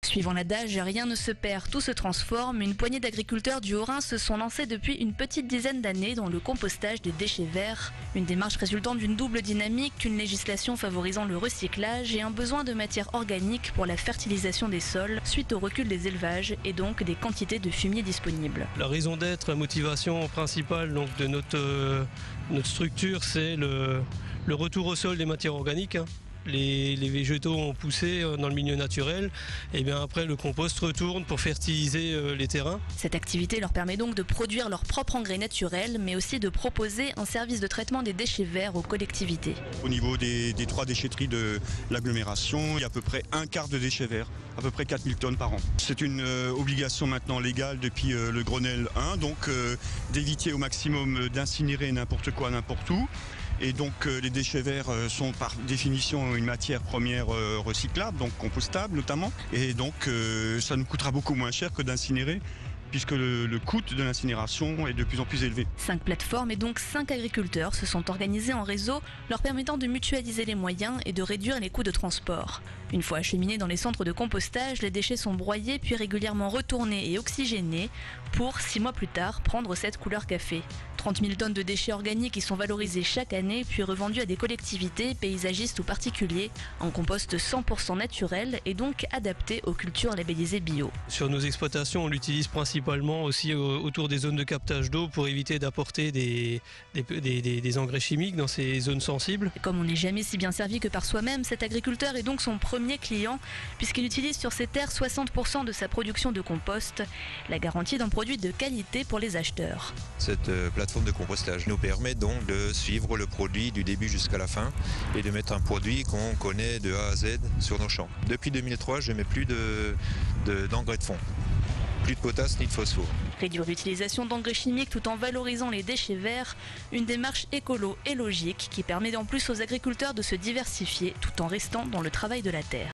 Suivant l'adage, rien ne se perd, tout se transforme. Une poignée d'agriculteurs du Haut-Rhin se sont lancés depuis une petite dizaine d'années dans le compostage des déchets verts. Une démarche résultant d'une double dynamique, une législation favorisant le recyclage et un besoin de matière organique pour la fertilisation des sols suite au recul des élevages et donc des quantités de fumier disponibles. La raison d'être, la motivation principale donc, de notre structure, c'est le retour au sol des matières organiques. Les végétaux ont poussé dans le milieu naturel et bien après le compost retourne pour fertiliser les terrains. Cette activité leur permet donc de produire leur propre engrais naturel mais aussi de proposer un service de traitement des déchets verts aux collectivités. Au niveau des 3 déchetteries de l'agglomération, il y a à peu près un quart de déchets verts, à peu près 4000 tonnes par an. C'est une obligation maintenant légale depuis le Grenelle 1, donc d'éviter au maximum d'incinérer n'importe quoi, n'importe où. Et donc les déchets verts sont par définition une matière première recyclable, donc compostable notamment. Et donc ça nous coûtera beaucoup moins cher que d'incinérer, puisque le coût de l'incinération est de plus en plus élevé. 5 plateformes et donc 5 agriculteurs se sont organisés en réseau, leur permettant de mutualiser les moyens et de réduire les coûts de transport. Une fois acheminés dans les centres de compostage, les déchets sont broyés puis régulièrement retournés et oxygénés pour, 6 mois plus tard, prendre cette couleur café. 30 000 tonnes de déchets organiques qui sont valorisés chaque année puis revendus à des collectivités, paysagistes ou particuliers en compost 100% naturel et donc adapté aux cultures labellisées bio. Sur nos exploitations, on l'utilise principalement aussi autour des zones de captage d'eau pour éviter d'apporter des engrais chimiques dans ces zones sensibles. Comme on n'est jamais si bien servi que par soi-même, cet agriculteur est donc son premier client puisqu'il utilise sur ses terres 60% de sa production de compost, la garantie d'un produit de qualité pour les acheteurs. Cette plateforme de compostage nous permet donc de suivre le produit du début jusqu'à la fin et de mettre un produit qu'on connaît de A à Z sur nos champs. Depuis 2003, je ne mets plus d'engrais de fond. Plus de potasse ni de phosphore. Réduire l'utilisation d'engrais chimiques tout en valorisant les déchets verts, une démarche écolo et logique qui permet en plus aux agriculteurs de se diversifier tout en restant dans le travail de la terre.